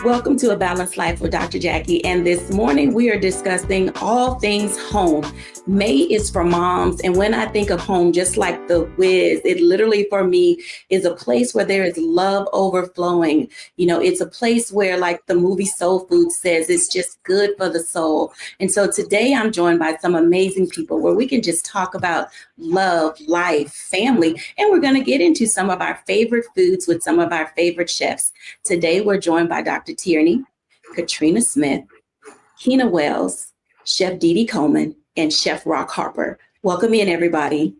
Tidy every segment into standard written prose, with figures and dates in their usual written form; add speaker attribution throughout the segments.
Speaker 1: Welcome to A Balanced Life with Dr. Jacquie. And this morning we are discussing all things home. May is for moms. And when I think of home, just like the Wiz, it literally for me is a place where there is love overflowing. You know, it's a place where, like the movie Soul Food says, it's just good for the soul. And so today I'm joined by some amazing people where we can just talk about love, life, family, and we're going to get into some of our favorite foods with some of our favorite chefs. Today we're joined by Dr. Tierney, Katrina Smith, Keena Wells, Chef Dee Dee Coleman, and Chef Rock Harper. Welcome in, everybody.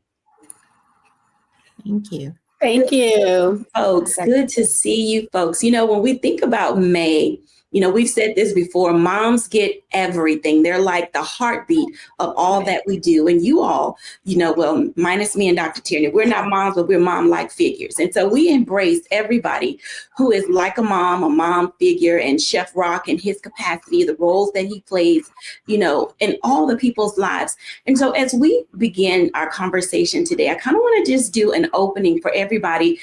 Speaker 2: Thank you.
Speaker 3: Thank you.
Speaker 1: Folks, good to see you folks. You know, when we think about May, you know, we've said this before, moms get everything. They're like the heartbeat of all that we do. And you all, you know, well, minus me and Dr. Tierney, we're not moms, but we're mom-like figures. And so we embrace everybody who is like a mom figure, and Chef Rock in his capacity, the roles that he plays, you know, in all the people's lives. And so as we begin our conversation today, I kind of want to just do an opening for everybody.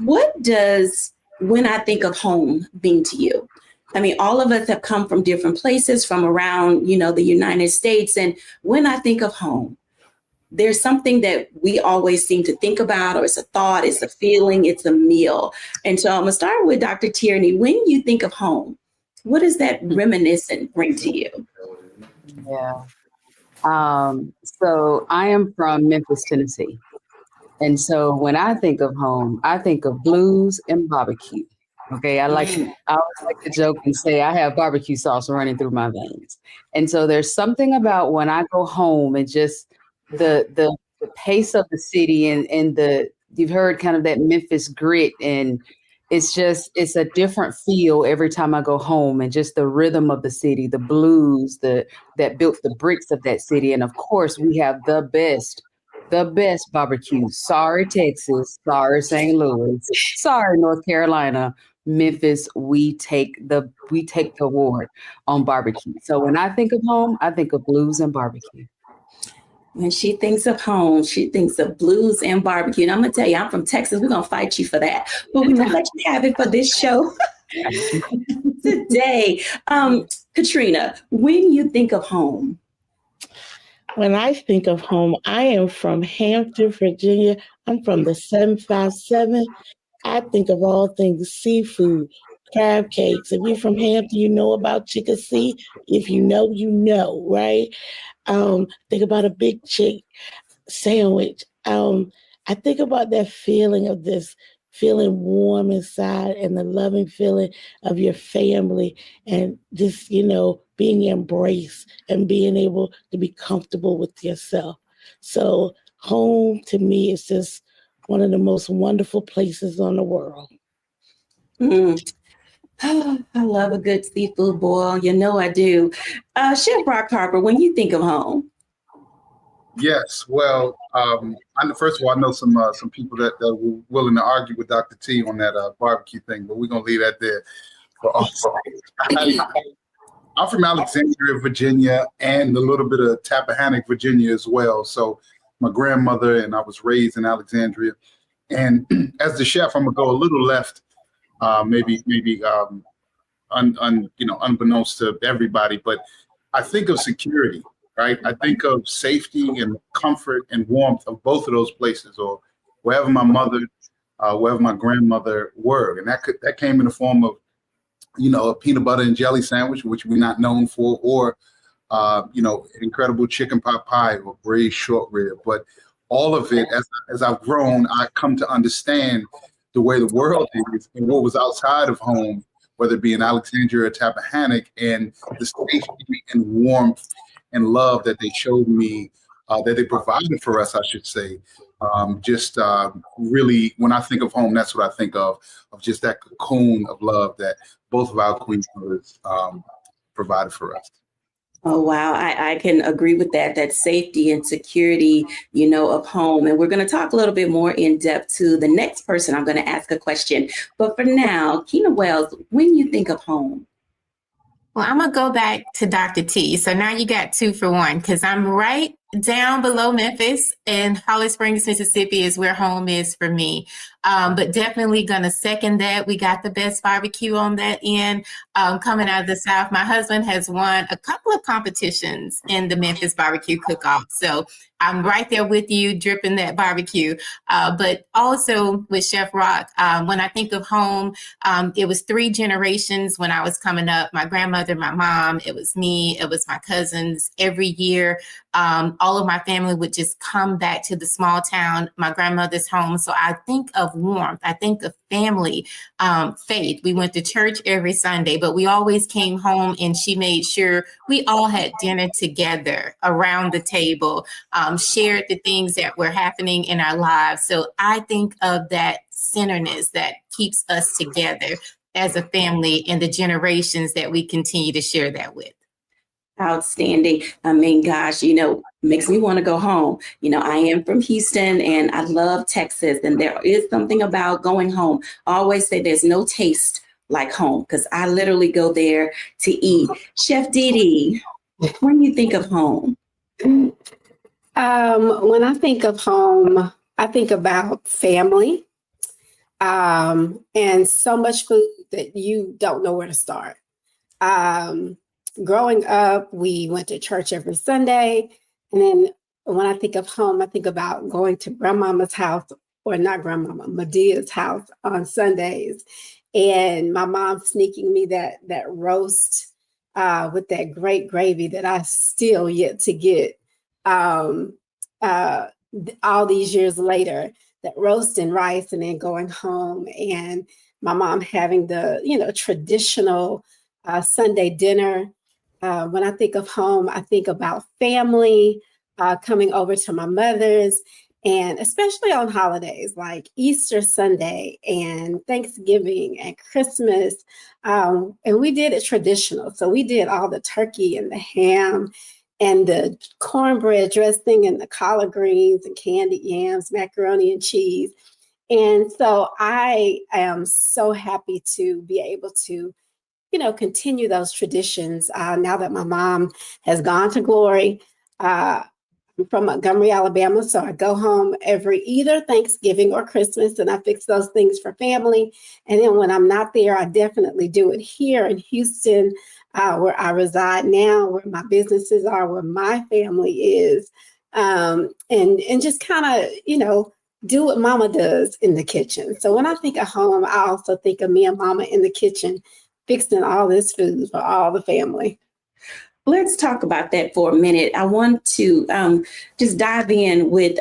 Speaker 1: What does when I think of home mean to you? I mean, all of us have come from different places from around, you know, the United States. And when I think of home, there's something that we always seem to think about, or it's a thought, it's a feeling, it's a meal. And so I'm going to start with Dr. Tierney. When you think of home, what does that reminiscent bring to you?
Speaker 3: Yeah. So I am from Memphis, Tennessee. And so when I think of home, I think of blues and barbecue. Okay, I always like to joke and say I have barbecue sauce running through my veins. And so there's something about when I go home and just the pace of the city and you've heard kind of that Memphis grit, and it's a different feel every time I go home, and just the rhythm of the city, the blues that built the bricks of that city. And of course we have the best barbecue. Sorry, Texas. Sorry, St. Louis. Sorry, North Carolina. Memphis, we take the award on barbecue. So when I think of home, I think of blues and barbecue.
Speaker 1: When she thinks of home, she thinks of blues and barbecue. And I'm going to tell you, I'm from Texas. We're going to fight you for that. But we're going to let you have it for this show today. Katrina, when you think of home,
Speaker 4: when I think of home, I am from Hampton, Virginia. I'm from the 757. I think of all things seafood, crab cakes. If you're from Hampton, you know about chickasee. If you know, you know, right? Think about a big chick sandwich. I think about that feeling of this feeling warm inside, and the loving feeling of your family, and just, you know, being embraced and being able to be comfortable with yourself. So home to me is just one of the most wonderful places on the world.
Speaker 1: I love a good seafood boil. You know I do. Chef Rock Harper, when you think of home.
Speaker 5: Yes, well, first of all, I know some people that were willing to argue with Dr. T on that barbecue thing, but we're going to leave that there for also. I'm from Alexandria, Virginia, and a little bit of Tappahannock, Virginia as well. So my grandmother and I was raised in Alexandria. And as the chef, I'm going to go a little left, maybe unbeknownst to everybody, but I think of security. Right, I think of safety and comfort and warmth of both of those places, or wherever my mother, wherever my grandmother were, and that came in the form of, you know, a peanut butter and jelly sandwich, which we're not known for, or incredible chicken pot pie or braised short rib. But all of it, as I've grown, I come to understand the way the world is and what was outside of home, whether it be in Alexandria or Tappahannock, and the safety and warmth and love that they showed me, that they provided for us, I should say. Really, when I think of home, that's what I think of just that cocoon of love that both of our queen mothers provided for us.
Speaker 1: Oh, wow. I can agree with that safety and security, you know, of home. And we're going to talk a little bit more in depth to the next person I'm going to ask a question. But for now, Keena Wells, when you think of home.
Speaker 2: Well, I'm going to go back to Dr. T. So now you got 2 for 1, because I'm right Down below Memphis in Holly Springs, Mississippi is where home is for me. But definitely gonna second that. We got the best barbecue on that end. Coming out of the South, my husband has won a couple of competitions in the Memphis barbecue cook-off. So I'm right there with you, dripping that barbecue. But also with Chef Rock, when I think of home, it was 3 generations when I was coming up. My grandmother, my mom, it was me, it was my cousins. Every year, all of my family would just come back to the small town, my grandmother's home. So I think of warmth. I think of family, faith. We went to church every Sunday, but we always came home and she made sure we all had dinner together around the table, shared the things that were happening in our lives. So I think of that centerness that keeps us together as a family and the generations that we continue to share that with.
Speaker 1: Outstanding. I mean, gosh, makes me want to go home. I am from Houston and I love Texas, and there is something about going home. I always say there's no taste like home because I literally go there to eat. Chef Didi, when you think of home?
Speaker 6: When I think of home, I think about family, and so much food that you don't know where to start. Growing up, we went to church every Sunday. And then when I think of home, I think about going to grandmama's house, or not grandmama, Medea's house on Sundays. And my mom sneaking me that roast with that great gravy that I still yet to get all these years later, that roast and rice, and then going home and my mom having the, traditional Sunday dinner. When I think of home, I think about family, coming over to my mother's, and especially on holidays like Easter Sunday and Thanksgiving and Christmas. And we did it traditional. So we did all the turkey and the ham and the cornbread dressing and the collard greens and candied yams, macaroni and cheese. And so I am so happy to be able to continue those traditions now that my mom has gone to glory. I'm from Montgomery, Alabama, so I go home every either Thanksgiving or Christmas, and I fix those things for family. And then when I'm not there, I definitely do it here in Houston, where I reside now, where my businesses are, where my family is, and just kind of, do what mama does in the kitchen. So when I think of home, I also think of me and mama in the kitchen, fixing all this food for all the family.
Speaker 1: Let's talk about that for a minute. I want to just dive in with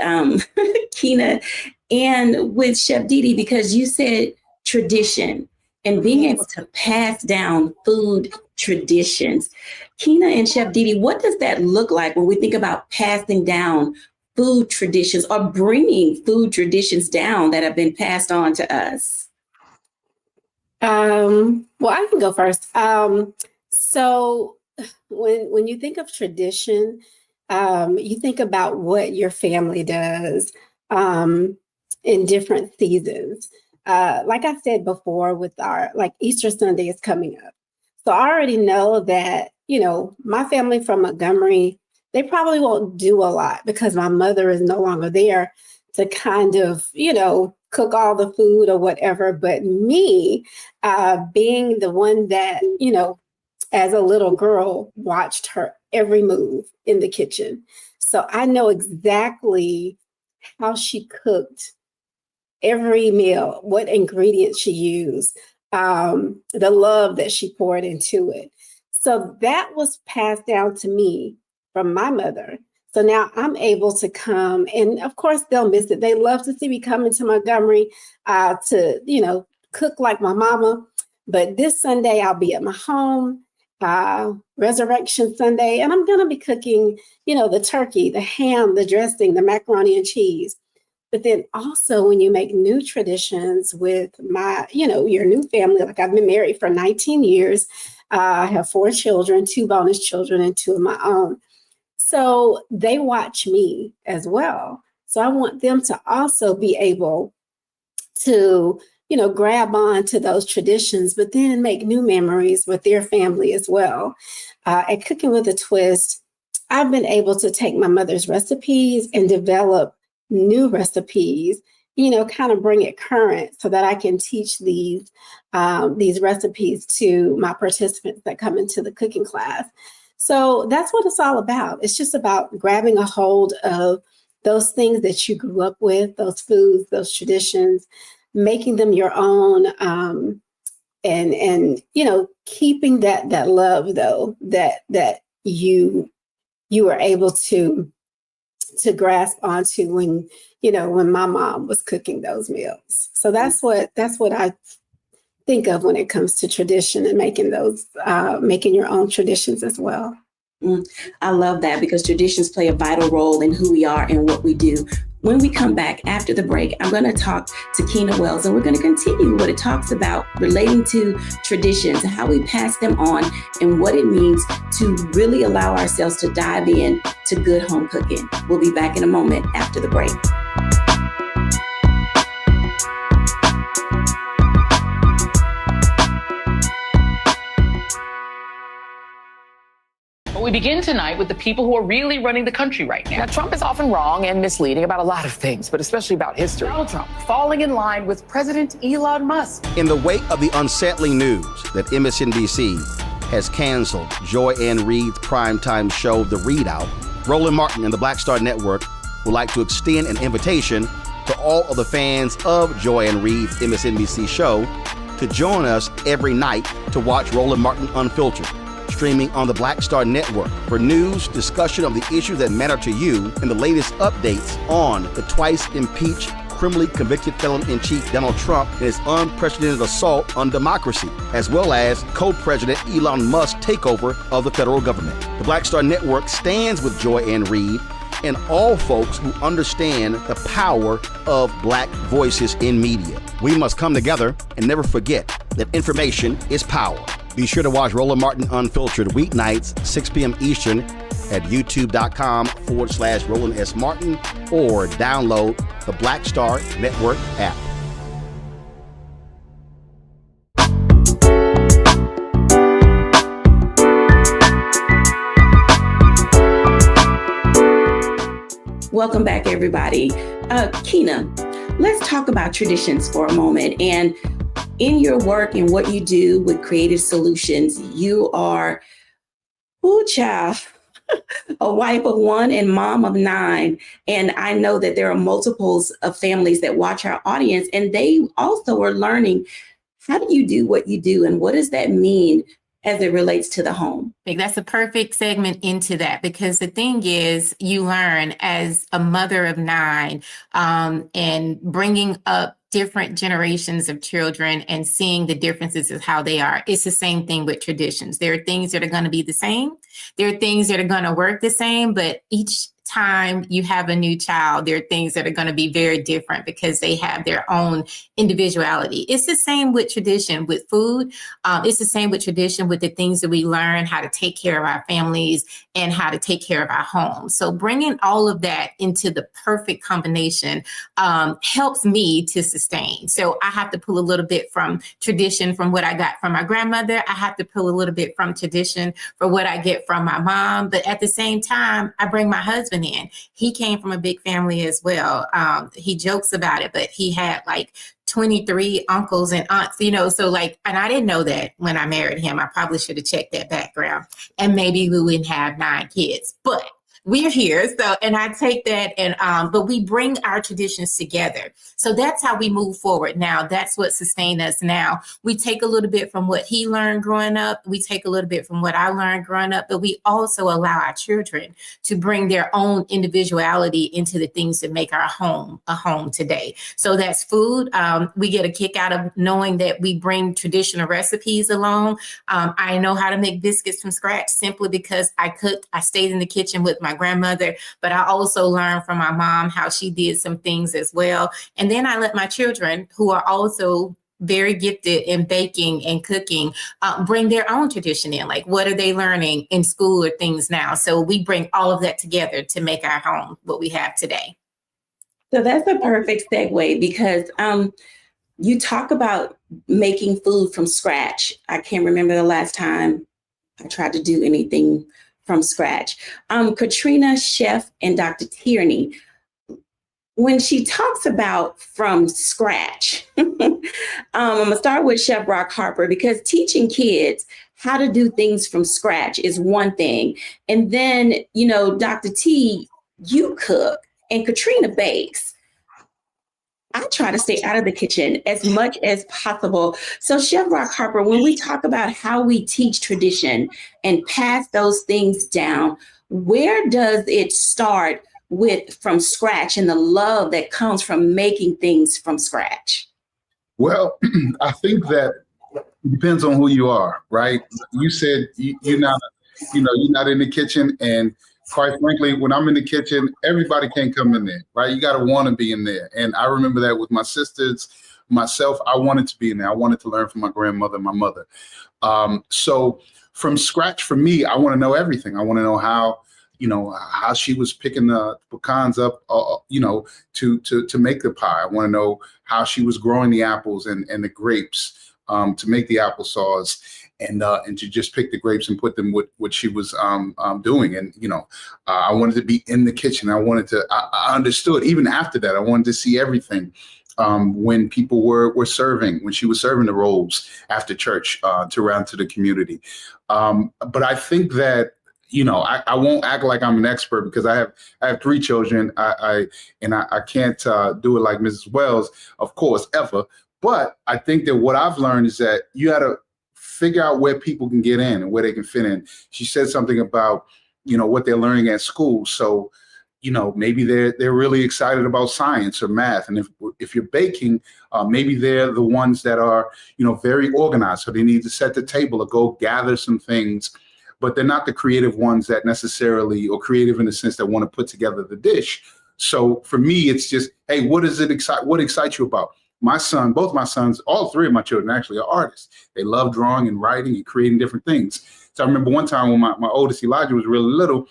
Speaker 1: Kina and with Chef Didi, because you said tradition and being able to pass down food traditions. Kina and Chef Didi, what does that look like when we think about passing down food traditions or bringing food traditions down that have been passed on to us?
Speaker 6: Well, I can go first. So when you think of tradition, you think about what your family does in different seasons. Like I said before, with like Easter Sunday is coming up. So I already know that, my family from Montgomery, they probably won't do a lot because my mother is no longer there to kind of, cook all the food or whatever. But me, being the one that, as a little girl, watched her every move in the kitchen. So I know exactly how she cooked every meal, what ingredients she used, the love that she poured into it. So that was passed down to me from my mother. So now I'm able to come, and of course they'll miss it. They love to see me come into Montgomery to, cook like my mama. But this Sunday I'll be at my home, Resurrection Sunday, and I'm gonna be cooking, the turkey, the ham, the dressing, the macaroni and cheese. But then also when you make new traditions with my, your new family, like I've been married for 19 years. I have 4 children, 2 bonus children and 2 of my own. So they watch me as well. So I want them to also be able to, grab on to those traditions, but then make new memories with their family as well. At Cooking with a Twist, I've been able to take my mother's recipes and develop new recipes, kind of bring it current so that I can teach these recipes to my participants that come into the cooking class. So that's what it's all about. It's just about grabbing a hold of those things that you grew up with, those foods, those traditions, making them your own, and keeping that love though that you were able to grasp onto when my mom was cooking those meals. So that's what I think of when it comes to tradition and making your own traditions as well.
Speaker 1: I love that, because traditions play a vital role in who we are and what we do. When we come back after the break, I'm going to talk to Keena Wells, and we're going to continue what it talks about relating to traditions, how we pass them on, and what it means to really allow ourselves to dive in to good home cooking. We'll be back in a moment after the break.
Speaker 7: We begin tonight with the people who are really running the country right now. Now, Trump is often wrong and misleading about a lot of things, but especially about history. Donald Trump falling in line with President Elon Musk.
Speaker 8: In the wake of the unsettling news that MSNBC has canceled Joy Ann Reid's primetime show, The Readout, Roland Martin and the Black Star Network would like to extend an invitation to all of the fans of Joy Ann Reid's MSNBC show to join us every night to watch Roland Martin Unfiltered, streaming on the Black Star Network for news, discussion of the issues that matter to you, and the latest updates on the twice impeached, criminally convicted felon-in-chief Donald Trump and his unprecedented assault on democracy, as well as co-president Elon Musk's takeover of the federal government. The Black Star Network stands with Joy Ann Reid and all folks who understand the power of Black voices in media. We must come together and never forget that information is power. Be sure to watch Roland Martin Unfiltered weeknights, 6 p.m. Eastern at youtube.com/Roland S. Martin, or download the Black Star Network app.
Speaker 1: Welcome back, everybody. Keena, let's talk about traditions for a moment. And in your work and what you do with Creative Solutions, you are, child, a wife of one and mom of 9. And I know that there are multiples of families that watch our audience, and they also are learning, how do you do what you do, and what does that mean as it relates to the home?
Speaker 2: That's a perfect segment into that, because the thing is, you learn as a mother of 9 and bringing up different generations of children and seeing the differences of how they are. It's the same thing with traditions. There are things that are going to be the same. There are things that are going to work the same, but each time you have a new child, there are things that are going to be very different because they have their own individuality. It's the same with tradition with food. It's the same with tradition with the things that we learn, how to take care of our families and how to take care of our homes. So bringing all of that into the perfect combination helps me to sustain. So I have to pull a little bit from tradition from what I got from my grandmother. I have to pull a little bit from tradition for what I get from my mom. But at the same time, I bring my husband in. He came from a big family as well. He jokes about it, but he had like 23 uncles and aunts, so like, and I didn't know that when I married him. I probably should have checked that background, and maybe we wouldn't have 9 kids, but we're here. So, and I take that and, but we bring our traditions together. So that's how we move forward. Now, that's what sustained us now. We take a little bit from what he learned growing up. We take a little bit from what I learned growing up, but we also allow our children to bring their own individuality into the things that make our home a home today. So that's food. We get a kick out of knowing that we bring traditional recipes along. I know how to make biscuits from scratch simply because I cooked. I stayed in the kitchen with my grandmother, but I also learned from my mom how she did some things as well. And then I let my children, who are also very gifted in baking and cooking, bring their own tradition in. Like, what are they learning in school or things now? So we bring all of that together to make our home what we have today.
Speaker 1: So that's a perfect segue, because you talk about making food from scratch. I can't remember the last time I tried to do anything from scratch. Katrina, Chef, and Dr. Tierney, when she talks about from scratch, I'm going to start with Chef Rock Harper, because teaching kids how to do things from scratch is one thing. And then, Dr. T, you cook, and Katrina bakes. I try to stay out of the kitchen as much as possible. So Chef Rock Harper, when we talk about how we teach tradition and pass those things down, where does it start with from scratch and the love that comes from making things from scratch?
Speaker 5: Well, I think that it depends on who you are, right? You said you're not in the kitchen, and quite frankly, when I'm in the kitchen, everybody can't come in there, right? You got to want to be in there. And I remember that with my sisters, myself, I wanted to be in there. I wanted to learn from my grandmother, my mother. So from scratch for me, I want to know everything. I want to know how she was picking the pecans up, to make the pie. I want to know how she was growing the apples and the grapes to make the applesauce. And to just pick the grapes and put them with what she was doing. And, I wanted to be in the kitchen. I understood, even after that, I wanted to see everything when people were serving, when she was serving the rolls after church to round to the community. But I think that, I won't act like I'm an expert, because I have 3 children. I can't do it like Mrs. Wells, of course, ever. But I think that what I've learned is that you got to figure out where people can get in and where they can fit in. She said something about, what they're learning at school. So, maybe they're really excited about science or math. And if you're baking, maybe they're the ones that are, very organized. So they need to set the table or go gather some things, but they're not the creative ones that necessarily, or creative in the sense that want to put together the dish. So for me, it's just, hey, what excites you about? Both my sons, all 3 of my children actually are artists. They love drawing and writing and creating different things. So I remember one time when my oldest Elijah was really little,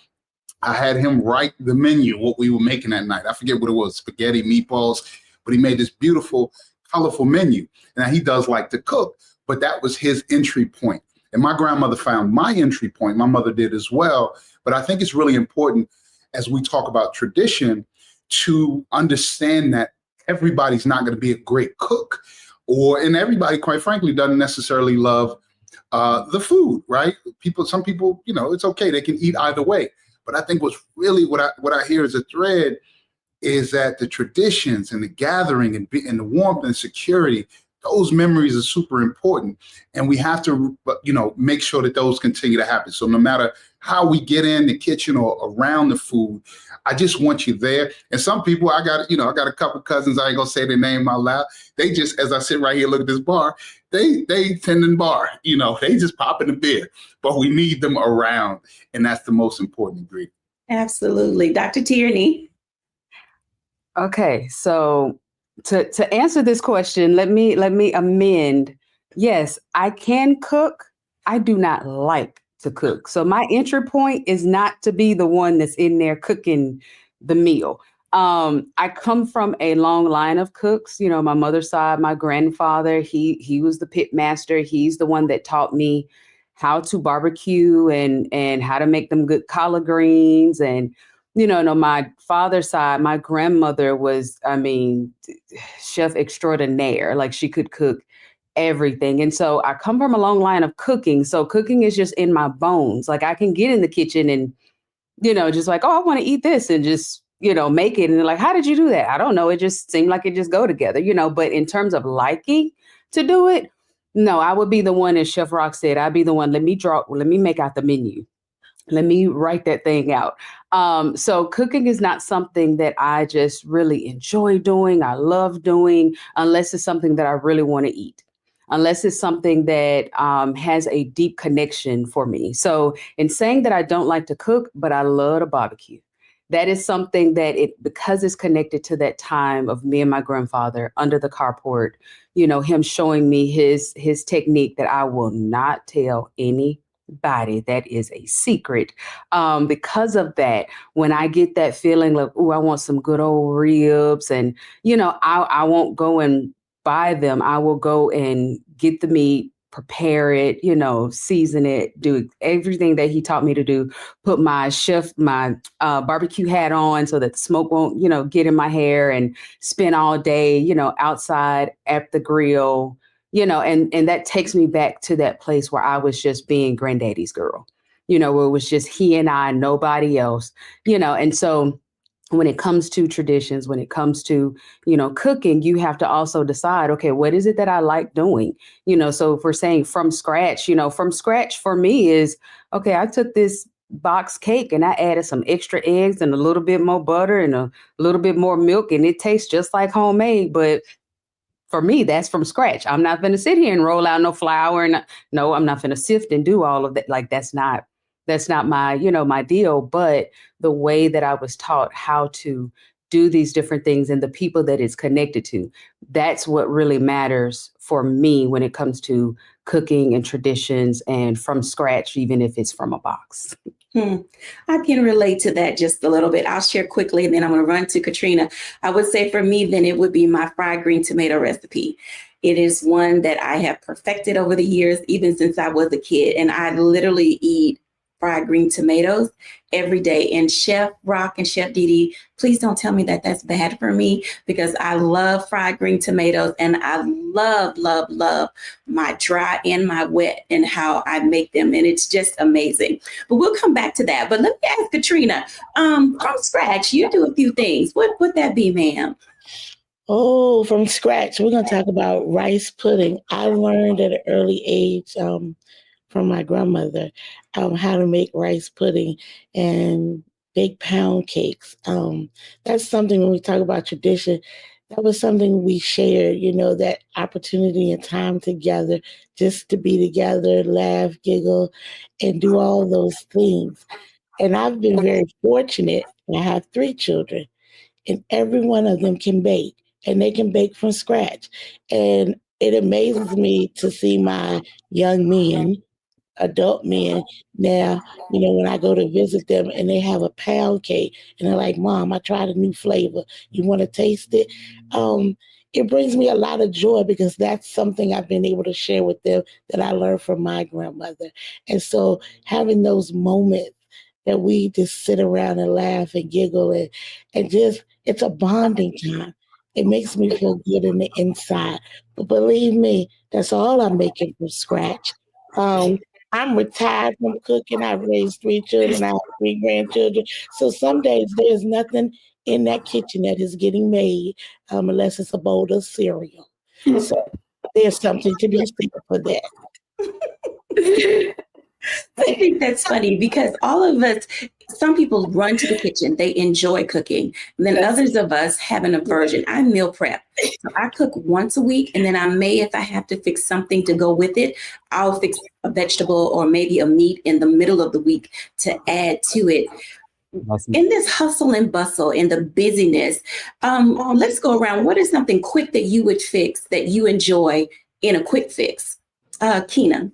Speaker 5: I had him write the menu, what we were making that night. I forget what it was, spaghetti, meatballs, but he made this beautiful, colorful menu. Now he does like to cook, but that was his entry point. And my grandmother found my entry point. My mother did as well. But I think it's really important, as we talk about tradition, to understand that everybody's not going to be a great cook, and everybody, quite frankly, doesn't necessarily love the food, right? Some people, it's okay. They can eat either way. But I think what's really what I hear as a thread is that the traditions and the gathering and the warmth and security, those memories are super important. And we have to, make sure that those continue to happen. So no matter how we get in the kitchen or around the food, I just want you there. And some people, I got a couple cousins, I ain't gonna say their name out loud. They just, as I sit right here, look at this bar, they tending bar, they just popping the beer, but we need them around. And that's the most important ingredient.
Speaker 1: Absolutely. Dr. Tierney.
Speaker 3: Okay, so to answer this question, let me amend. Yes, I can cook. I do not like to cook. So my entry point is not to be the one that's in there cooking the meal. I come from a long line of cooks. My mother's side, my grandfather, he was the pit master. He's the one that taught me how to barbecue and how to make them good collard greens. And my father's side, my grandmother was, chef extraordinaire. Like, she could cook everything. And so I come from a long line of cooking. So cooking is just in my bones. Like, I can get in the kitchen and, just like, oh, I want to eat this, and just, make it. And they're like, how did you do that? I don't know. It just seemed like it just go together, but in terms of liking to do it, no, I would be the one, as Chef Rock said, I'd be the one, let me make out the menu. Let me write that thing out. So cooking is not something that I just really enjoy doing. I love doing, unless it's something that I really want to eat, unless it's something that has a deep connection for me. So in saying that I don't like to cook, but I love to barbecue, that is something that because it's connected to that time of me and my grandfather under the carport, him showing me his technique that I will not tell anybody. That is a secret. Because of that, when I get that feeling like, oh, I want some good old ribs, and, I won't go and buy them. I will go and get the meat, prepare it, season it, do everything that he taught me to do, put my barbecue hat on so that the smoke won't, get in my hair, and spend all day, outside at the grill, and that takes me back to that place where I was just being granddaddy's girl, where it was just he and I, nobody else, and so when it comes to traditions, when it comes to, cooking, you have to also decide, okay, what is it that I like doing? So if we're saying from scratch for me is, okay, I took this box cake and I added some extra eggs and a little bit more butter and a little bit more milk, and it tastes just like homemade. But for me, that's from scratch. I'm not going to sit here and roll out no flour, and no, I'm not going to sift and do all of that. Like, that's not my, my deal. But the way that I was taught how to do these different things and the people that it's connected to, that's what really matters for me when it comes to cooking and traditions and from scratch, even if it's from a box.
Speaker 1: I can relate to that just a little bit. I'll share quickly, and then I'm going to run to Katrina. I would say for me, then it would be my fried green tomato recipe. It is one that I have perfected over the years, even since I was a kid. And I literally eat fried green tomatoes every day. And Chef Rock and Chef Didi, please don't tell me that that's bad for me, because I love fried green tomatoes, and I love, love, love my dry and my wet and how I make them. And it's just amazing. But we'll come back to that. But let me ask Katrina, from scratch, you do a few things. What would that be, ma'am?
Speaker 4: Oh, from scratch, we're going to talk about rice pudding. I learned at an early age from my grandmother how to make rice pudding and bake pound cakes. That's something, when we talk about tradition, that was something we shared, that opportunity and time together, just to be together, laugh, giggle, and do all those things. And I've been very fortunate. I have 3 children, and every one of them can bake, and they can bake from scratch. And it amazes me to see my young men, adult men now, when I go to visit them and they have a pound cake and they're like, Mom, I tried a new flavor. You want to taste it? It brings me a lot of joy, because that's something I've been able to share with them that I learned from my grandmother. And so having those moments that we just sit around and laugh and giggle and just, it's a bonding time. It makes me feel good in the inside. But believe me, that's all I'm making from scratch. I'm retired from cooking. I've raised 3 children. I have 3 grandchildren. So some days there's nothing in that kitchen that is getting made unless it's a bowl of cereal. So there's something to be said for that.
Speaker 1: I think that's funny, because all of us, some people run to the kitchen, they enjoy cooking. And then others of us have an aversion. I meal prep. So I cook once a week, and then I may, if I have to fix something to go with it, I'll fix a vegetable or maybe a meat in the middle of the week to add to it.
Speaker 3: Awesome.
Speaker 1: In this hustle and bustle and the busyness, let's go around. What is something quick that you would fix that you enjoy in a quick fix? Kina.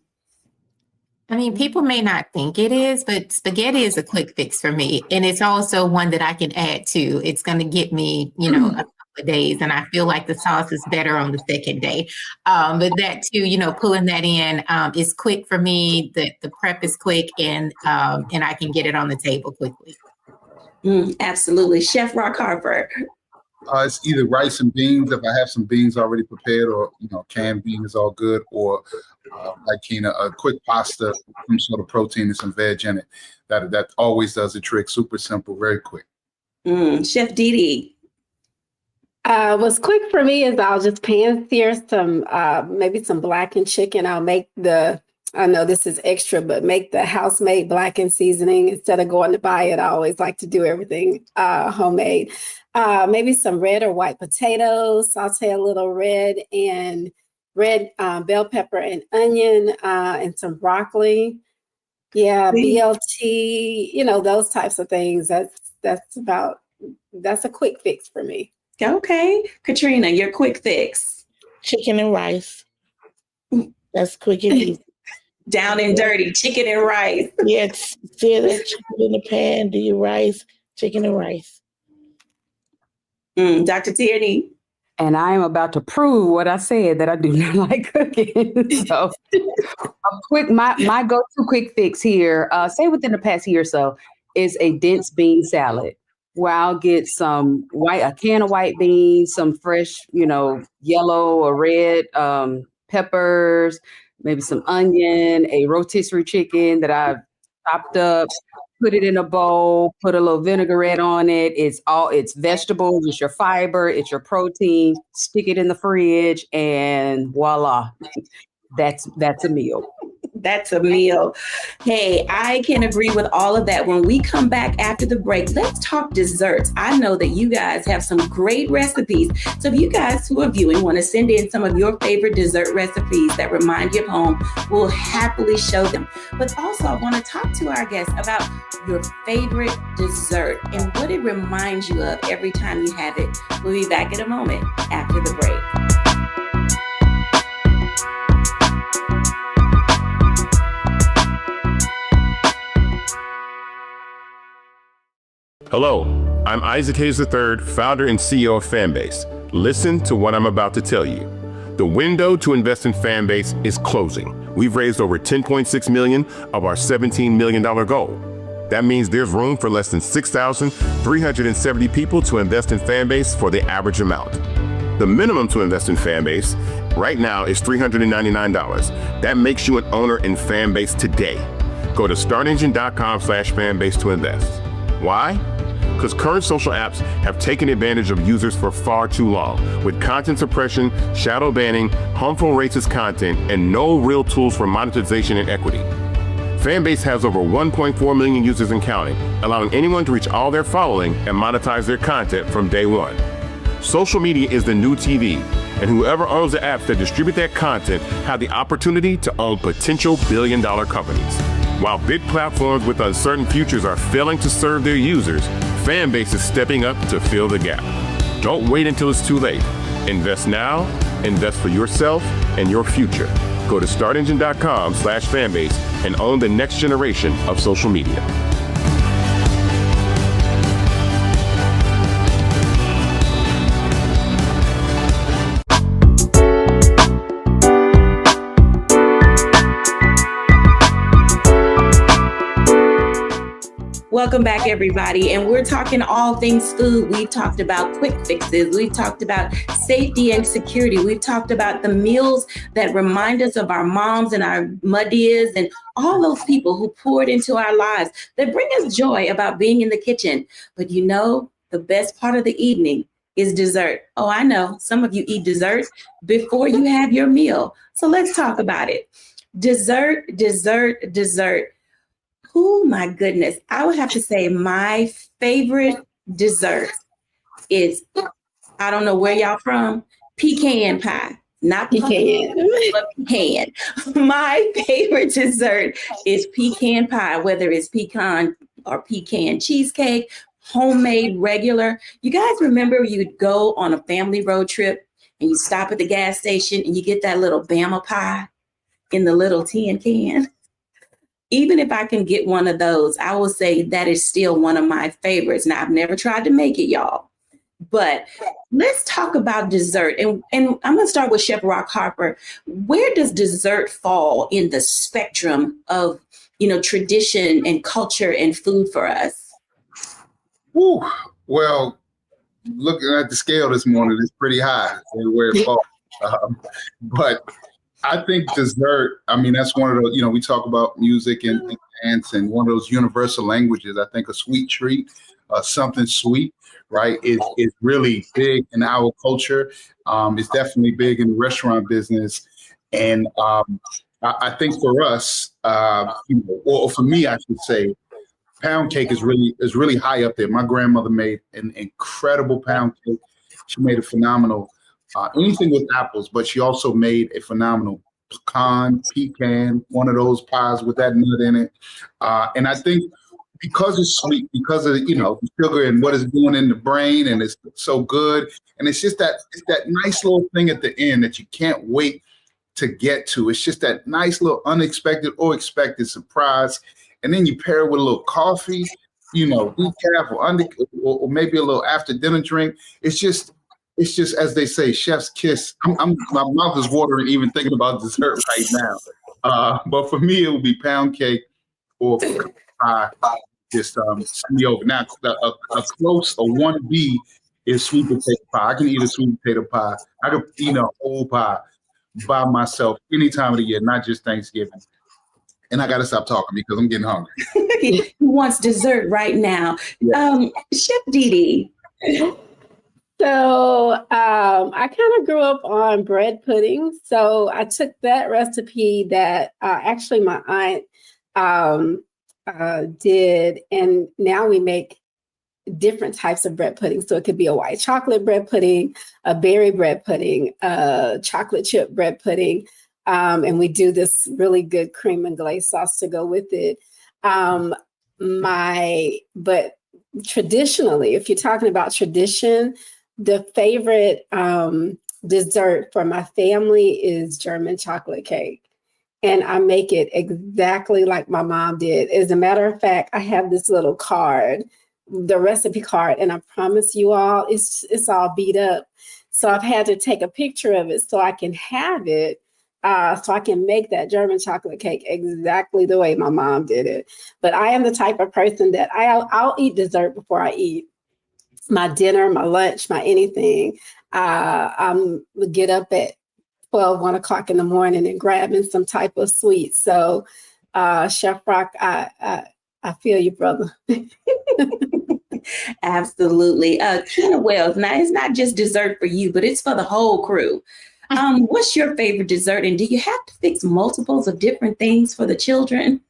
Speaker 2: I mean, people may not think it is, but spaghetti is a quick fix for me. And it's also one that I can add to. It's going to get me, a couple of days. And I feel like the sauce is better on the second day. But that too, pulling that in is quick for me. The prep is quick, and I can get it on the table quickly.
Speaker 1: Absolutely. Chef Rock Harper.
Speaker 5: It's either rice and beans, if I have some beans already prepared, or canned beans is all good, or like Kina, a quick pasta, some sort of protein and some veg in it. That always does the trick. Super simple, very quick.
Speaker 1: Chef Didi.
Speaker 6: What's quick for me is I'll just pan sear some maybe some blackened chicken. I'll make I know this is extra, but make the house-made blackened seasoning instead of going to buy it. I always like to do everything homemade. Maybe some red or white potatoes, saute a little red bell pepper and onion, and some broccoli. Yeah, BLT, those types of things. That's a quick fix for me.
Speaker 1: Okay. Katrina, your quick fix.
Speaker 4: Chicken and rice. That's quick and easy.
Speaker 1: Down and dirty, chicken and rice.
Speaker 4: Yes, sear that chicken in the pan, do your rice, chicken and rice.
Speaker 1: Dr. Tierney.
Speaker 3: And I am about to prove what I said, that I do not like cooking. So my go-to quick fix here, say within the past year or so, is a dense bean salad, where I'll get a can of white beans, some fresh, yellow or red peppers, maybe some onion, a rotisserie chicken that I've chopped up, put it in a bowl, put a little vinaigrette on it. It's vegetables, it's your fiber, it's your protein. Stick it in the fridge, and voila, that's a meal.
Speaker 1: That's a meal. Hey, I can agree with all of that. When we come back after the break, let's talk desserts. I know that you guys have some great recipes. So if you guys who are viewing want to send in some of your favorite dessert recipes that remind you of home, we'll happily show them. But also, I want to talk to our guests about your favorite dessert and what it reminds you of every time you have it. We'll be back in a moment after the break.
Speaker 9: Hello, I'm Isaac Hayes III, founder and CEO of Fanbase. Listen to what I'm about to tell you. The window to invest in Fanbase is closing. We've raised over $10.6 million of our $17 million goal. That means there's room for less than 6,370 people to invest in Fanbase for the average amount. The minimum to invest in Fanbase right now is $399. That makes you an owner in Fanbase today. Go to startengine.com/fanbase to invest. Why? Because current social apps have taken advantage of users for far too long, with content suppression, shadow banning, harmful racist content, and no real tools for monetization and equity. Fanbase has over 1.4 million users and counting, allowing anyone to reach all their following and monetize their content from day one. Social media is the new TV, and whoever owns the apps that distribute that content have the opportunity to own potential billion-dollar companies. While big platforms with uncertain futures are failing to serve their users, Fanbase is stepping up to fill the gap. Don't wait until it's too late. Invest now, invest for yourself and your future. Go to startengine.com/fanbase and own the next generation of social media.
Speaker 1: Welcome back, everybody. And we're talking all things food. We've talked about quick fixes. We've talked about safety and security. We've talked about the meals that remind us of our moms and our muddies and all those people who poured into our lives that bring us joy about being in the kitchen. But the best part of the evening is dessert. Oh, I know some of you eat dessert before you have your meal. So let's talk about it. Dessert. Oh my goodness. I would have to say my favorite dessert is, I don't know where y'all from, pecan pie. Not pecan, but pecan. My favorite dessert is pecan pie, whether it's pecan or pecan cheesecake, homemade, regular. You guys remember you'd go on a family road trip and you stop at the gas station and you get that little Bama pie in the little tin can? Even if I can get one of those, I will say that is still one of my favorites. Now, I've never tried to make it, y'all. But let's talk about dessert. And I'm going to start with Chef Rock Harper. Where does dessert fall in the spectrum of, tradition and culture and food for us?
Speaker 5: Ooh, well, looking at the scale this morning, it's pretty high where it falls. But I think dessert, that's one of those, we talk about music and dance, and one of those universal languages. I think a sweet treat, something sweet, right, is really big in our culture. It's definitely big in the restaurant business. And I think for us, or for me, I should say, pound cake is really high up there. My grandmother made an incredible pound cake. She made a phenomenal anything with apples, but she also made a phenomenal pecan, one of those pies with that nut in it. And I think because it's sweet, because of the sugar and what it's doing in the brain, and it's so good, and it's just that nice little thing at the end that you can't wait to get to. It's just that nice little unexpected or expected surprise, and then you pair it with a little coffee, decaf or maybe a little after dinner drink. It's just it's just, as they say, chef's kiss. My mouth is watering even thinking about dessert right now. But for me, it would be pound cake or pie. Just send me over. Now, a close, a 1B is sweet potato pie. I can eat a sweet potato pie. I could eat a whole pie by myself any time of the year, not just Thanksgiving. And I got to stop talking because I'm getting hungry.
Speaker 1: He wants dessert right now. Chef Dee Dee.
Speaker 6: So I kind of grew up on bread pudding. So I took that recipe that actually my aunt did, and now we make different types of bread pudding. So it could be a white chocolate bread pudding, a berry bread pudding, a chocolate chip bread pudding. And we do this really good cream and glaze sauce to go with it. But traditionally, if you're talking about tradition, the favorite dessert for my family is German chocolate cake. And I make it exactly like my mom did. As a matter of fact, I have this little card, the recipe card, and I promise you all, it's all beat up. So I've had to take a picture of it so I can have it, so I can make that German chocolate cake exactly the way my mom did it. But I am the type of person that I'll eat dessert before I eat my dinner, my lunch, my anything. I'm get up at 12, 1 o'clock in the morning and grabbing some type of sweet. So Chef Rock, I feel you, brother.
Speaker 1: Absolutely. Keena Wells, now it's not just dessert for you, but it's for the whole crew. What's your favorite dessert? And do you have to fix multiples of different things for the children?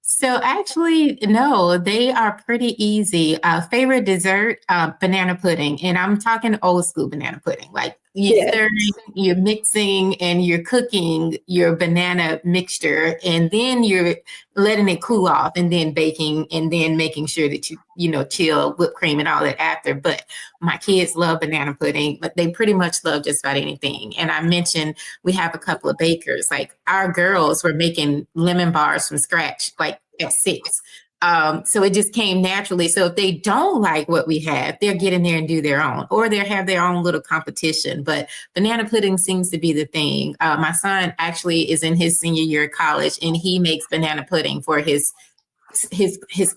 Speaker 2: So actually, no, they are pretty easy. Favorite dessert, banana pudding. And I'm talking old school banana pudding. Like you're mixing and you're cooking your banana mixture, and then you're letting it cool off and then baking and then making sure that you chill whipped cream and all that after. But my kids love banana pudding, but they pretty much love just about anything. And I mentioned we have a couple of bakers. Like our girls were making lemon bars from scratch, like at 6. So it just came naturally. So if they don't like what we have, they'll get in there and do their own, or they'll have their own little competition. But banana pudding seems to be the thing. My son actually is in his senior year of college, and he makes banana pudding for his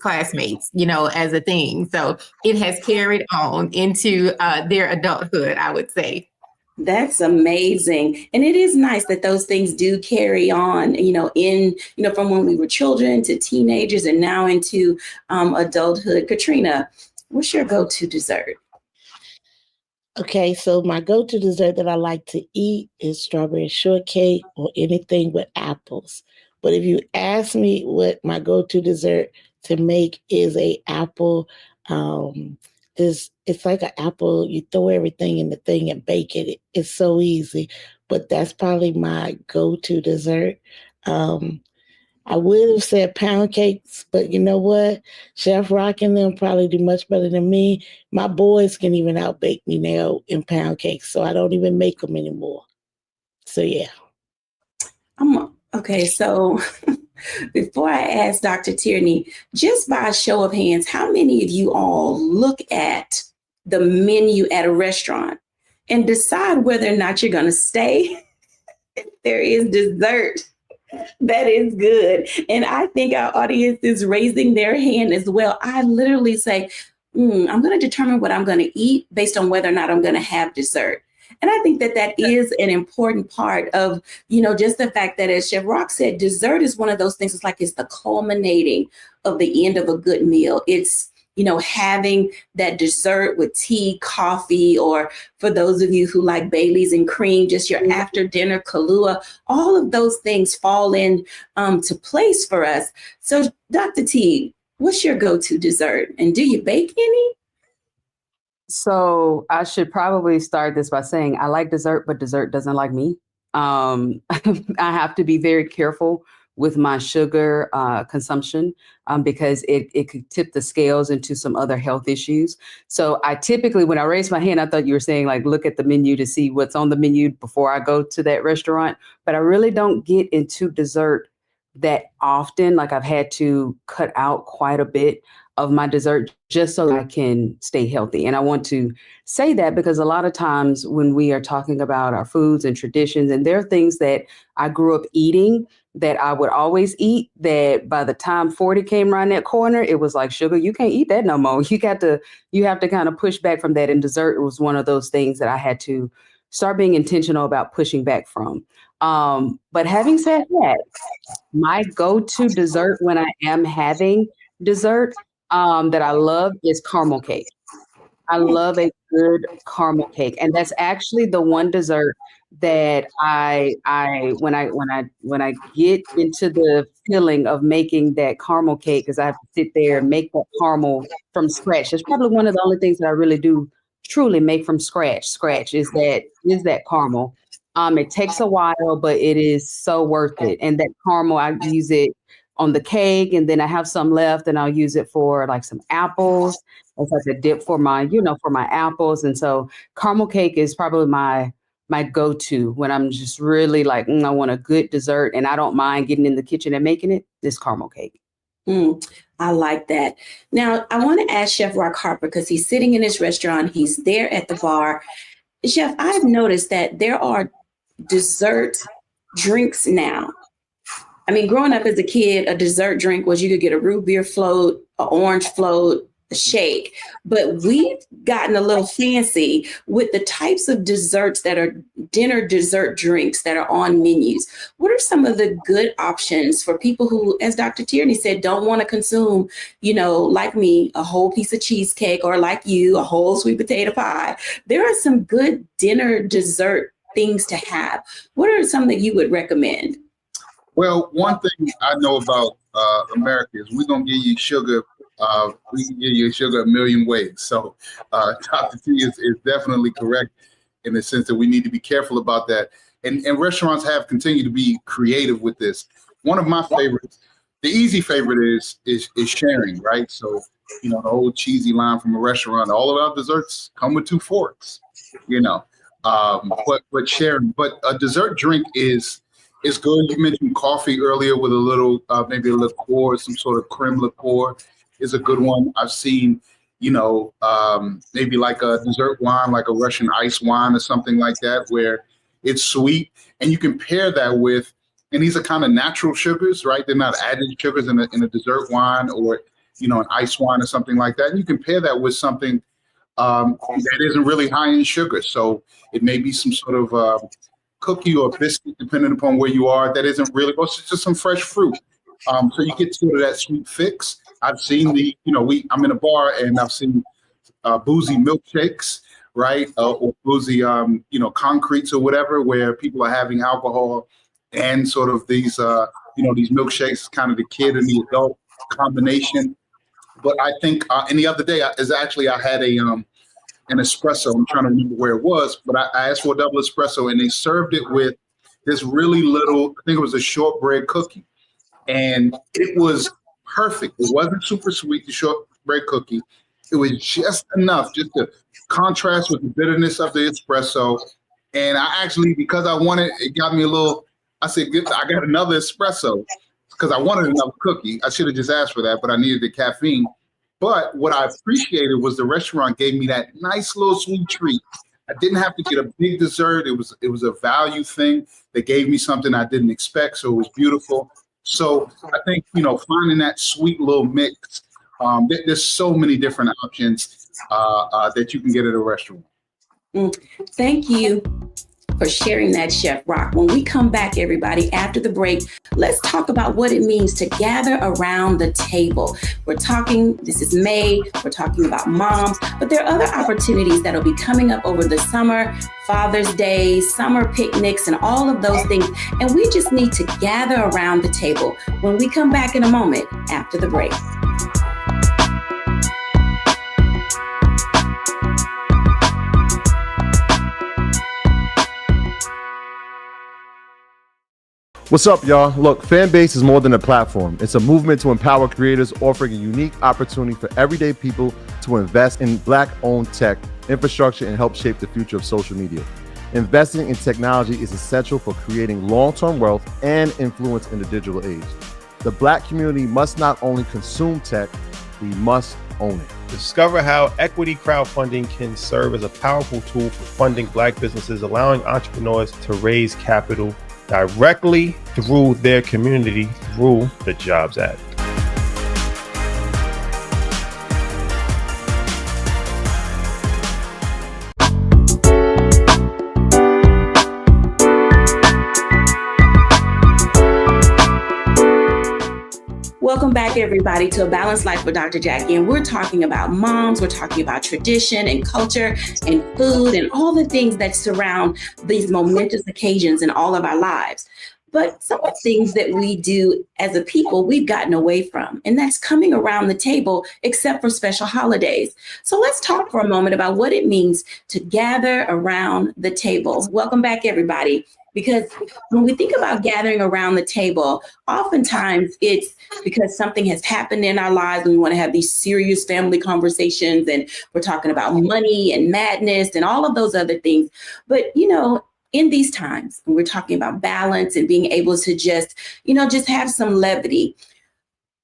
Speaker 2: classmates, as a thing. So it has carried on into their adulthood, I would say.
Speaker 1: That's amazing. And it is nice that those things do carry on, from when we were children to teenagers and now into adulthood. Katrina, what's your go-to dessert?
Speaker 4: Okay, so my go-to dessert that I like to eat is strawberry shortcake or anything with apples. But if you ask me what my go-to dessert to make is a apple, it's like an apple, you throw everything in the thing and bake it. It's so easy, but that's probably my go-to dessert. I would have said pound cakes, but you know what? Chef Rock and them probably do much better than me. My boys can even outbake me now in pound cakes, so I don't even make them anymore. So yeah.
Speaker 1: Okay, so before I ask Dr. Tierney, just by a show of hands, how many of you all look at the menu at a restaurant and decide whether or not you're going to stay if there is dessert that is good? And I think our audience is raising their hand as well. I literally say, I'm going to determine what I'm going to eat based on whether or not I'm going to have dessert. And I think that is an important part of, just the fact that, as Chef Rock said, dessert is one of those things. It's the culminating of the end of a good meal. It's, having that dessert with tea, coffee, or for those of you who like Baileys and cream, just your after dinner Kahlua. All of those things fall in to place for us. So Dr. T, what's your go-to dessert? And do you bake any?
Speaker 3: So I should probably start this by saying I like dessert, but dessert doesn't like me. I have to be very careful with my sugar consumption because it could tip the scales into some other health issues. So I typically, when I raise my hand, I thought you were saying look at the menu to see what's on the menu before I go to that restaurant. But I really don't get into dessert that often. I've had to cut out quite a bit. of my dessert just so I can stay healthy. And I want to say that because a lot of times when we are talking about our foods and traditions, and there are things that I grew up eating that I would always eat, that by the time 40 came around that corner, it was like, sugar, you can't eat that no more. You have to kind of push back from that. And dessert was one of those things that I had to start being intentional about pushing back from. But having said that, my go-to dessert when I am having dessert that I love is caramel cake. I love a good caramel cake, and that's actually the one dessert that when I get into the feeling of making that caramel cake, because I have to sit there and make that caramel from scratch. It's probably one of the only things that I really do truly make from scratch. Is that caramel. It takes a while, but it is so worth it. And that caramel, I use it on the cake, and then I have some left, and I'll use it for like some apples. It's like a dip for my apples. And so caramel cake is probably my go-to when I'm just really like, I want a good dessert, and I don't mind getting in the kitchen and making it. This caramel cake.
Speaker 1: I like that. Now, I want to ask Chef Rock Harper, because he's sitting in his restaurant. He's there at the bar. Chef, I've noticed that there are dessert drinks now. I mean, growing up as a kid, a dessert drink was you could get a root beer float, an orange float, a shake. But we've gotten a little fancy with the types of desserts that are dinner dessert drinks that are on menus. What are some of the good options for people who, as Dr. Tierney said, don't want to consume, like me, a whole piece of cheesecake, or like you, a whole sweet potato pie? There are some good dinner dessert things to have. What are some that you would recommend?
Speaker 5: Well, one thing I know about America is we're going to give you sugar. We can give you sugar a million ways. So Dr. T is definitely correct in the sense that we need to be careful about that. And restaurants have continued to be creative with this. One of my favorites, the easy favorite is sharing, right? So, the old cheesy line from a restaurant, all of our desserts come with 2 forks, but sharing. But a dessert drink is good. You mentioned coffee earlier with a little, maybe a liqueur, some sort of creme liqueur is a good one. I've seen, maybe like a dessert wine, like a Russian ice wine or something like that, where it's sweet. And you can pair that with, and these are kind of natural sugars, right? They're not added sugars in a dessert wine, or, an ice wine or something like that. And you can pair that with something that isn't really high in sugar. So it may be some sort of cookie or biscuit, depending upon where you are, that isn't really, or it's just some fresh fruit. So you get sort of that sweet fix. I've seen I'm in a bar, and I've seen boozy milkshakes, right? Or boozy, concretes or whatever, where people are having alcohol and sort of these, these milkshakes, kind of the kid and the adult combination. But I think, and the other day I had an espresso. I'm trying to remember where it was, but I asked for a double espresso, and they served it with this really little, I think it was a shortbread cookie. And it was perfect. It wasn't super sweet, the shortbread cookie. It was just enough just to contrast with the bitterness of the espresso. And I actually, because I wanted, it got me a little, I said, I got another espresso because I wanted another cookie. I should have just asked for that, but I needed the caffeine. But what I appreciated was the restaurant gave me that nice little sweet treat. I didn't have to get a big dessert. It was a value thing. They gave me something I didn't expect, so it was beautiful. So I think, finding that sweet little mix, there's so many different options that you can get at a restaurant.
Speaker 1: Thank you for sharing that, Chef Rock. When we come back, everybody, after the break, let's talk about what it means to gather around the table. This is May, we're talking about moms, but there are other opportunities that'll be coming up over the summer, Father's Day, summer picnics, and all of those things. And we just need to gather around the table. When we come back in a moment after the break.
Speaker 10: What's up, y'all? Look, Fanbase is more than a platform. It's a movement to empower creators, offering a unique opportunity for everyday people to invest in Black-owned tech, infrastructure, and help shape the future of social media. Investing in technology is essential for creating long-term wealth and influence in the digital age. The Black community must not only consume tech, We must own it.
Speaker 11: Discover how equity crowdfunding can serve as a powerful tool for funding Black businesses, allowing entrepreneurs to raise capital directly through their community through the Jobs Act.
Speaker 1: Welcome back, everybody, to A Balanced Life with Dr. Jacquie. And we're talking about moms, we're talking about tradition and culture and food and all the things that surround these momentous occasions in all of our lives. But some of the things that we do as a people, we've gotten away from, and that's coming around the table, except for special holidays. So let's talk for a moment about what it means to gather around the table. Welcome back, everybody. Because when we think about gathering around the table, oftentimes it's because something has happened in our lives and we want to have these serious family conversations, and we're talking about money and madness and all of those other things. But, you know, in these times, when we're talking about balance and being able to just have some levity,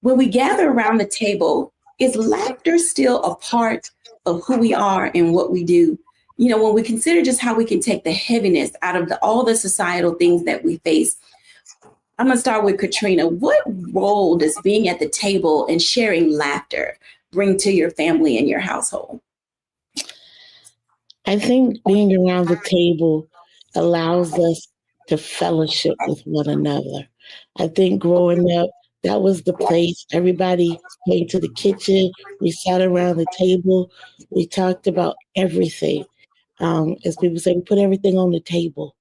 Speaker 1: when we gather around the table, is laughter still a part of who we are and what we do? You know, when we consider just how we can take the heaviness out of all the societal things that we face, I'm going to start with Katrina. What role does being at the table and sharing laughter bring to your family and your household?
Speaker 4: I think being around the table allows us to fellowship with one another. I think growing up, that was the place. Everybody came to the kitchen. We sat around the table. We talked about everything. As people say, we put everything on the table.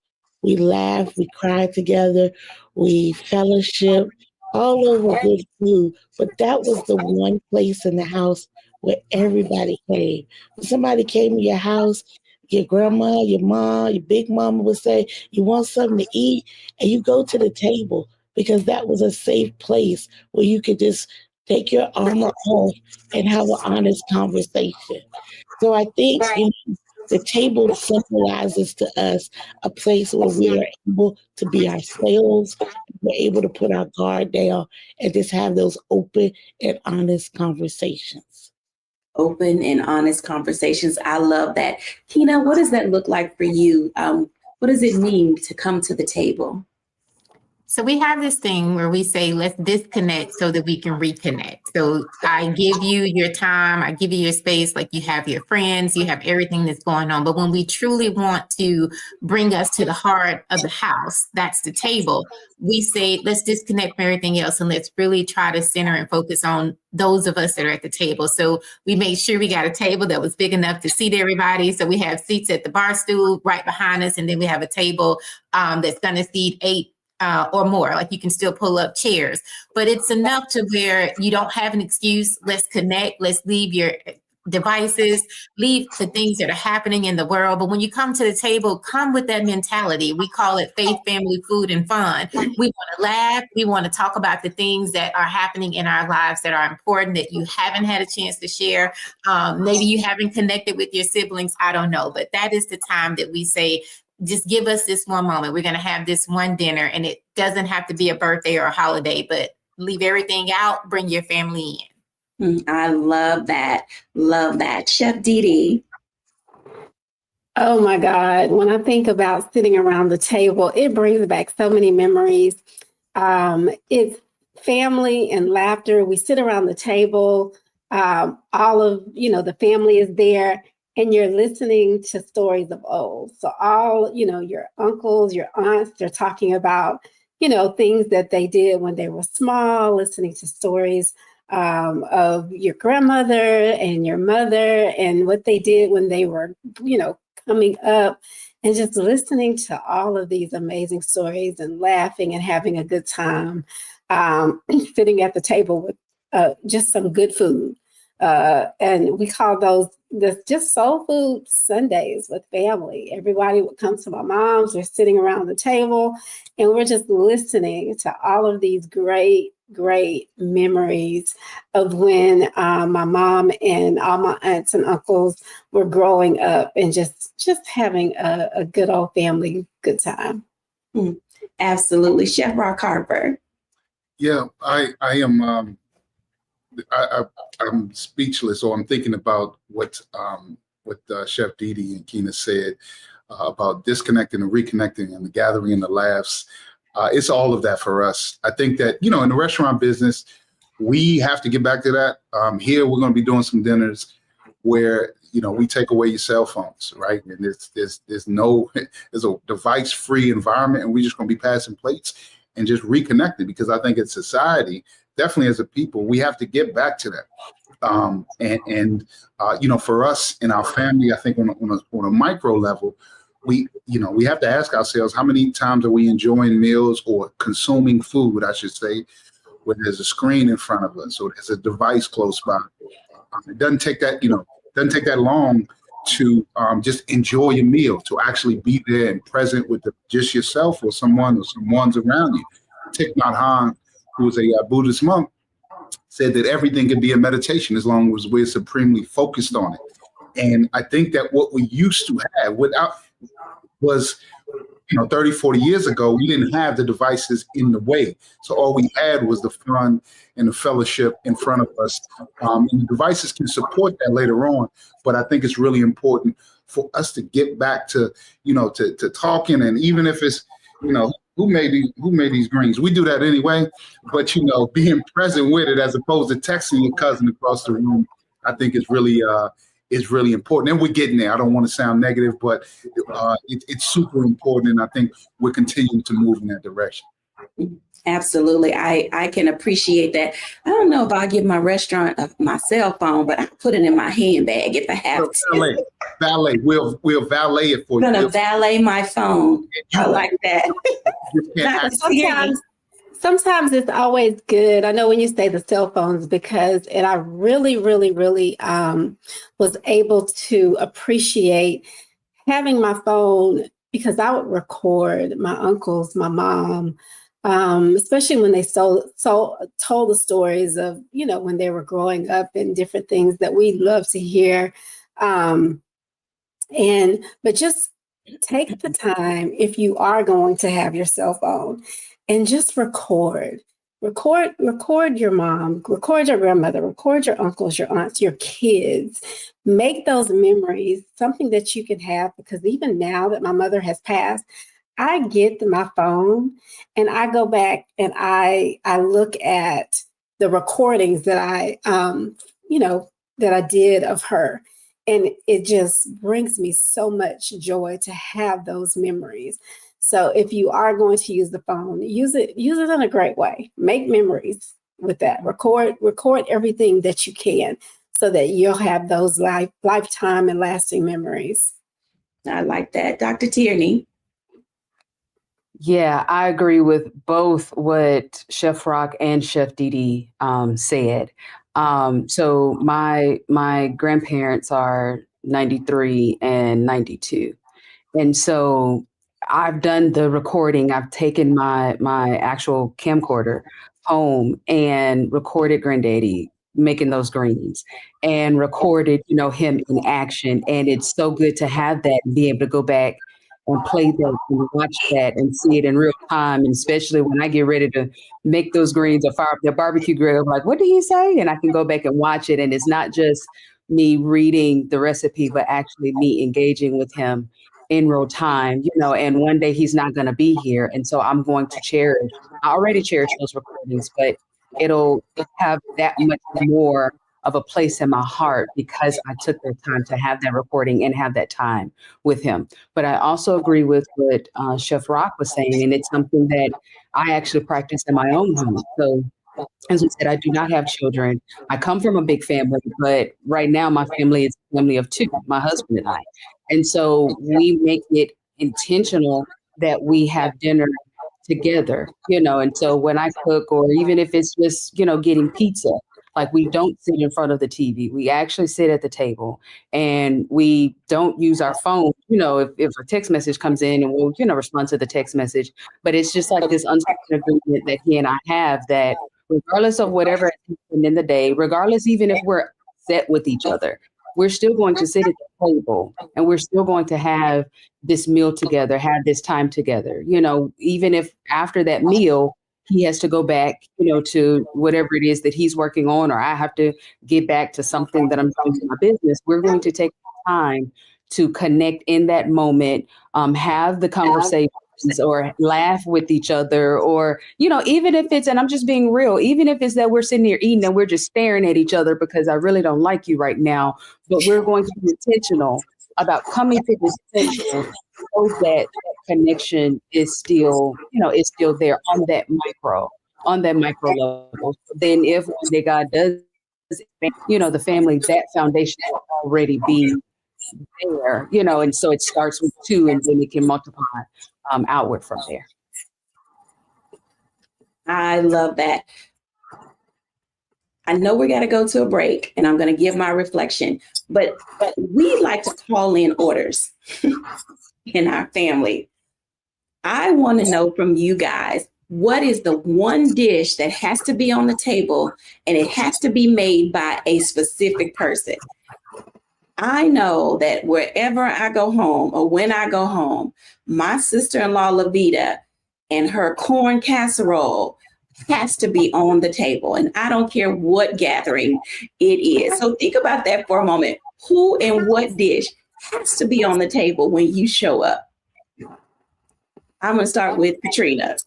Speaker 4: We laughed, we cried together, we fellowship, all over good food. But that was the one place in the house where everybody came. When somebody came to your house, your grandma, your mom, your big mama would say, you want something to eat? And you go to the table, because that was a safe place where you could just take your armor off and have an honest conversation. So I think the table symbolizes to us a place where we are able to be ourselves. We're able to put our guard down and just have those open and honest conversations.
Speaker 1: Open and honest conversations. I love that. Tina, what does that look like for you? What does it mean to come to the table?
Speaker 2: So we have this thing where we say, let's disconnect so that we can reconnect. So I give you your time, I give you your space, like you have your friends, you have everything that's going on. But when we truly want to bring us to the heart of the house, that's the table, we say, let's disconnect from everything else and let's really try to center and focus on those of us that are at the table. So we made sure we got a table that was big enough to seat everybody. So we have seats at the bar stool right behind us. And then we have a table that's going to seat 8 or more. Like, you can still pull up chairs, but it's enough to where you don't have an excuse. Let's connect. Let's leave your devices, leave the things that are happening in the world. But when you come to the table, come with that mentality. We call it faith, family, food, and fun. We want to laugh. We want to talk about the things that are happening in our lives that are important, that you haven't had a chance to share. Maybe you haven't connected with your siblings. I don't know. But that is the time that we say, just give us this one moment. We're going to have this one dinner, and it doesn't have to be a birthday or a holiday, but leave everything out, bring your family in.
Speaker 1: I love that. Love that. Chef Didi.
Speaker 6: Oh my God. When I think about sitting around the table, it brings back so many memories. It's family and laughter. We sit around the table. All of, the family is there. And you're listening to stories of old. So all, your uncles, your aunts, they're talking about, things that they did when they were small, listening to stories of your grandmother and your mother and what they did when they were, coming up, and just listening to all of these amazing stories and laughing and having a good time, sitting at the table with just some good food. And we call those just soul food Sundays with family. Everybody would come to my mom's. We're sitting around the table and we're just listening to all of these great memories of when my mom and all my aunts and uncles were growing up, and just having a good old family good time.
Speaker 1: Absolutely. Chef Rock Harper.
Speaker 5: Yeah, I am I'm speechless, or I'm thinking about what Chef Didi and Keena said about disconnecting and reconnecting and the gathering and the laughs. It's all of that for us. I think that, in the restaurant business, we have to get back to that. Here, we're going to be doing some dinners where, we take away your cell phones, right? And there's a device-free environment, and we're just going to be passing plates and just reconnecting, because I think as society, definitely as a people, we have to get back to that. For us in our family, I think on a micro level, we have to ask ourselves, how many times are we enjoying meals or consuming food, I should say, where there's a screen in front of us or there's a device close by. It doesn't take that long to just enjoy your meal, to actually be there and present with just yourself or someone's around you. Thich Nhat Hanh, who was a Buddhist monk, said that everything can be a meditation as long as we're supremely focused on it. And I think that what we used to have was 30, 40 years ago, we didn't have the devices in the way. So all we had was the fun and the fellowship in front of us. And the devices can support that later on. But I think it's really important for us to get back to, to talking. And even if it's, who made these greens? We do that anyway. But, being present with it as opposed to texting your cousin across the room, I think is really important. And we're getting there. I don't want to sound negative, but it's super important. And I think we're continuing to move in that direction.
Speaker 1: Absolutely. I can appreciate that. I don't know if I'll give my restaurant my cell phone, but I put it in my handbag if I have to.
Speaker 5: Valet. We'll valet it for you.
Speaker 1: I'm going to valet my phone. I like that.
Speaker 6: Sometimes it's always good. I know when you say the cell phones, and I really, really, really was able to appreciate having my phone, because I would record my uncles, my mom, especially when they told the stories of, when they were growing up and different things that we love to hear. But just take the time, if you are going to have your cell phone, and just record your mom, record your grandmother, record your uncles, your aunts, your kids. Make those memories something that you can have, because even now that my mother has passed, I get my phone and I go back and I look at the recordings that that I did of her. And it just brings me so much joy to have those memories. So if you are going to use the phone, use it in a great way. Make memories with that. Record everything that you can, so that you'll have those lifetime and lasting memories.
Speaker 1: I like that. Dr. Tierney.
Speaker 3: Yeah, I agree with both what Chef Rock and Chef Didi said. So my grandparents are 93 and 92. And so I've done the recording. I've taken my actual camcorder home and recorded Granddaddy making those greens and recorded, him in action. And it's so good to have that and be able to go back and play that and watch that and see it in real time. And especially when I get ready to make those greens or fire up the barbecue grill, I'm like, what did he say? And I can go back and watch it. And it's not just me reading the recipe, but actually me engaging with him in real time, and one day he's not going to be here. And so I'm going to I already cherish those recordings, but it'll have that much more of a place in my heart because I took the time to have that recording and have that time with him. But I also agree with what Chef Rock was saying, and it's something that I actually practice in my own home. So as we said, I do not have children. I come from a big family, but right now my family is a family of two, my husband and I. And so we make it intentional that we have dinner together, and so when I cook, or even if it's just, getting pizza, like we don't sit in front of the TV. We actually sit at the table and we don't use our phone, if a text message comes in and we'll, respond to the text message. But it's just like this unspoken agreement that he and I have that regardless of whatever happened in the day, regardless even if we're upset with each other, we're still going to sit at the table and we're still going to have this meal together, have this time together, even if after that meal, he has to go back, to whatever it is that he's working on, or I have to get back to something that I'm doing in my business. We're going to take time to connect in that moment, have the conversations or laugh with each other, or, even if it's, and I'm just being real, even if it's that we're sitting here eating and we're just staring at each other because I really don't like you right now, but we're going to be intentional about coming to this table so that connection is still, is still there on that micro level. So then if one day God does, the family, that foundation will already be there, and so it starts with 2 and then it can multiply outward from there.
Speaker 1: I love that. I know we got to go to a break, and I'm going to give my reflection, but we like to call in orders in our family. I want to know from you guys, what is the one dish that has to be on the table, and it has to be made by a specific person? I know that wherever I go home or when I go home, my sister-in-law, Lavita, and her corn casserole has to be on the table. And I don't care what gathering it is. So think about that for a moment. Who and what dish has to be on the table when you show up? I'm going to start with Katrina.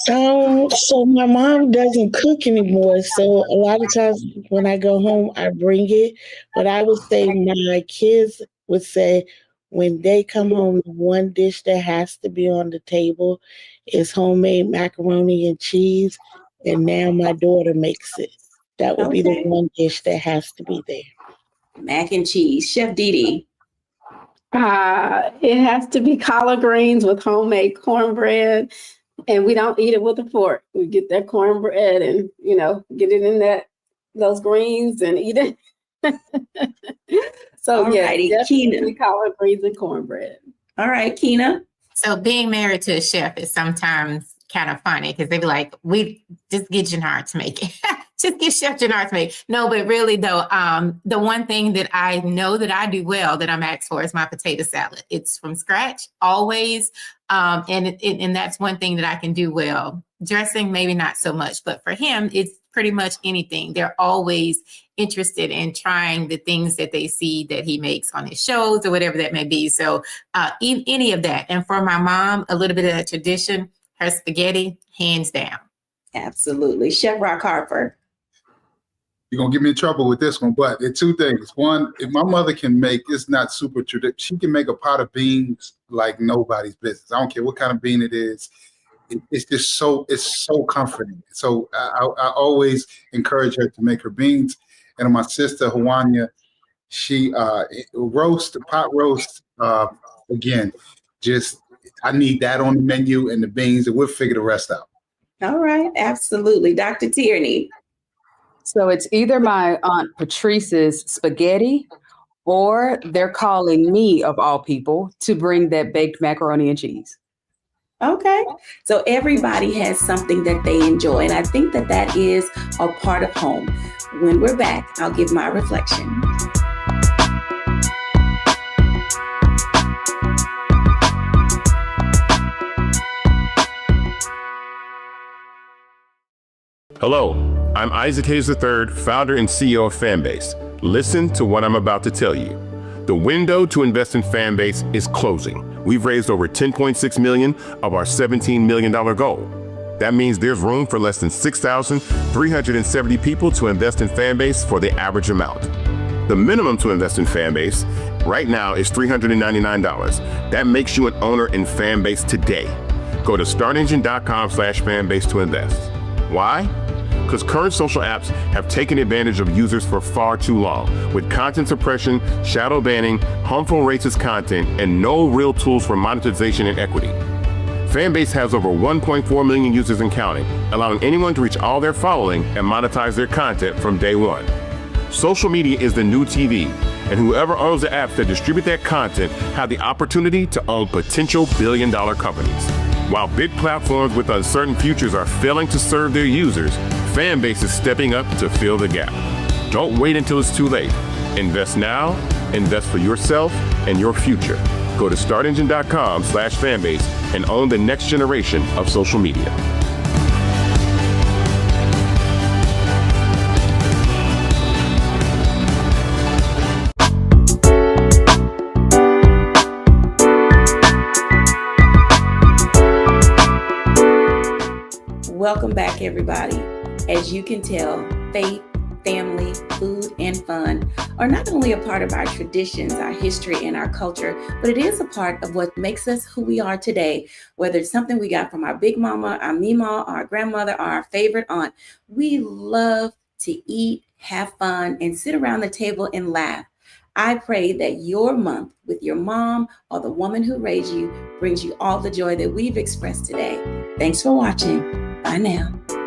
Speaker 4: So my mom doesn't cook anymore. So a lot of times when I go home, I bring it. But I would say my kids would say when they come home, the one dish that has to be on the table is homemade macaroni and cheese. And now my daughter makes it. That would be the one dish that has to be there.
Speaker 1: Mac and cheese. Chef Dee.
Speaker 6: It has to be collard greens with homemade cornbread. And we don't eat it with a fork. We get that cornbread and, get it in those greens and eat it. So, definitely collard greens and cornbread.
Speaker 1: All right, Keena.
Speaker 2: So being married to a chef is sometimes kind of funny because they be like, we just get Jannard to make it. Just get Chef Jannard to make it. No, but really though, the one thing that I know that I do well that I'm asked for is my potato salad. It's from scratch always. And that's one thing that I can do well. Dressing, maybe not so much, but for him, it's pretty much anything. They're always interested in trying the things that they see that he makes on his shows or whatever that may be. So any of that. And for my mom, a little bit of that tradition, her spaghetti, hands down.
Speaker 1: Absolutely. Chef Rock Harper.
Speaker 5: You're going to get me in trouble with this one, but it's 2 things. One, if my mother can make, it's not super traditional. She can make a pot of beans like nobody's business. I don't care what kind of bean it is. It's just it's so comforting. So I always encourage her to make her beans. And my sister, Hawanya, she pot roast, again, just I need that on the menu and the beans, and we'll figure the rest out.
Speaker 1: All right. Absolutely. Dr. Tierney.
Speaker 3: So it's either my Aunt Patrice's spaghetti or they're calling me, of all people, to bring that baked macaroni and cheese.
Speaker 1: Okay. So everybody has something that they enjoy. And I think that is a part of home. When we're back, I'll give my reflection.
Speaker 9: Hello, I'm Isaac Hayes III, founder and CEO of Fanbase. Listen to what I'm about to tell you. The window to invest in Fanbase is closing. We've raised over $10.6 million of our $17 million goal. That means there's room for less than 6,370 people to invest in Fanbase for the average amount. The minimum to invest in Fanbase right now is $399. That makes you an owner in Fanbase today. Go to startengine.com/fanbase to invest. Why? Because current social apps have taken advantage of users for far too long, with content suppression, shadow banning, harmful racist content, and no real tools for monetization and equity. Fanbase has over 1.4 million users and counting, allowing anyone to reach all their following and monetize their content from day one. Social media is the new TV, and whoever owns the apps that distribute that content have the opportunity to own potential billion-dollar companies. While big platforms with uncertain futures are failing to serve their users, Fanbase is stepping up to fill the gap. Don't wait until it's too late. Invest now, invest for yourself and your future. Go to startengine.com/fanbase and own the next generation of social media.
Speaker 1: Welcome back, everybody. As you can tell, faith, family, food, and fun are not only a part of our traditions, our history, and our culture, but it is a part of what makes us who we are today. Whether it's something we got from our big mama, our mima, our grandmother, or our favorite aunt, we love to eat, have fun, and sit around the table and laugh. I pray that your month with your mom or the woman who raised you brings you all the joy that we've expressed today. Thanks for watching. Bye now.